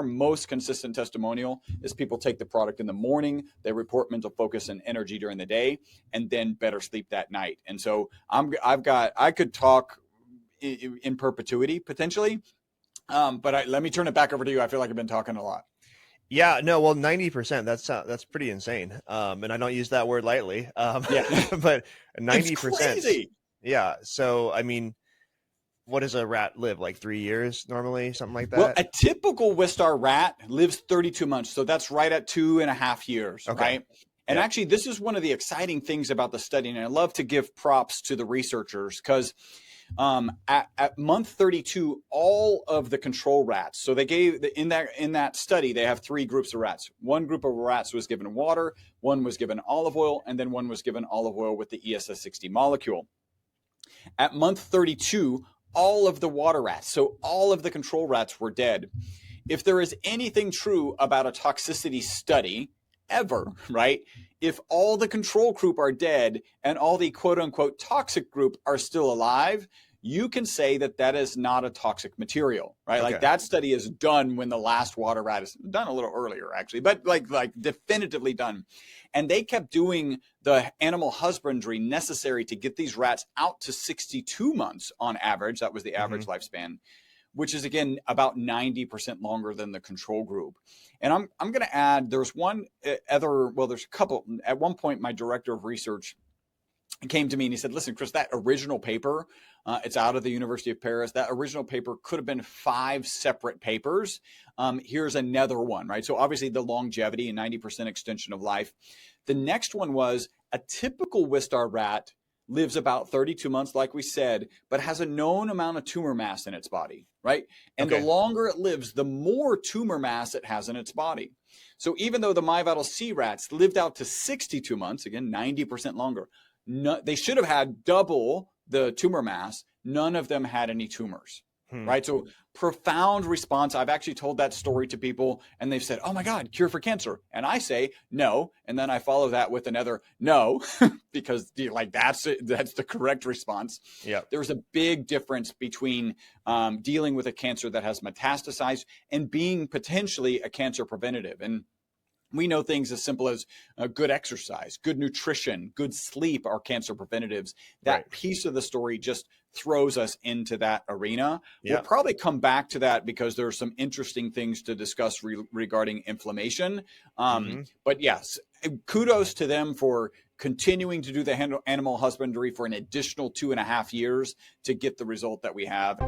our most consistent testimonial is people take the product in the morning, they report mental focus and energy during the day, and then better sleep that night. And so I could talk in perpetuity potentially, but let me turn it back over to you. I feel like I've been talking a lot. Yeah, no, well, 90%, that's pretty insane. And I don't use that word lightly. But 90%. It's crazy. Yeah. So, I mean, what does a rat live, like 3 years normally, something like that? Well, a typical Wistar rat lives 32 months. So that's right at 2.5 years, right? And actually, this is one of the exciting things about the study. And I love to give props to the researchers because at month 32, all of the control rats. So they gave in that study, they have 3 groups of rats. One group of rats was given water, one was given olive oil, and then one was given olive oil with the ESS60 molecule. At month 32, all of the water rats, so all of the control rats were dead. If there is anything true about a toxicity study ever, right? If all the control group are dead and all the quote unquote toxic group are still alive, you can say that that is not a toxic material, right? Okay. Like that study is done when the last water rat is done, a little earlier actually, but like definitively done. And they kept doing the animal husbandry necessary to get these rats out to 62 months on average. That was the average lifespan, which is again about 90% longer than the control group. And I'm going to add, there's there's a couple. At one point, my director of research came to me and he said, listen, Chris, that original paper, it's out of the University of Paris. That original paper could have been 5 separate papers. Here's another one, right? So obviously the longevity and 90% extension of life. The next one was a typical Wistar rat lives about 32 months, like we said, but has a known amount of tumor mass in its body, right? And the longer it lives, the more tumor mass it has in its body. So even though the MyVitalC rats lived out to 62 months, again, 90% longer, they should have had double the tumor mass. None of them had any tumors, right? So profound response. I've actually told that story to people and they've said, oh my God, cure for cancer. And I say, no. And then I follow that with another no, because like that's the correct response. Yeah. There's a big difference between dealing with a cancer that has metastasized and being potentially a cancer preventative. And we know things as simple as good exercise, good nutrition, good sleep are cancer preventatives. That piece of the story just throws us into that arena. We'll probably come back to that because there are some interesting things to discuss regarding inflammation. But yes, kudos to them for continuing to do the animal husbandry for an additional 2.5 years to get the result that we have.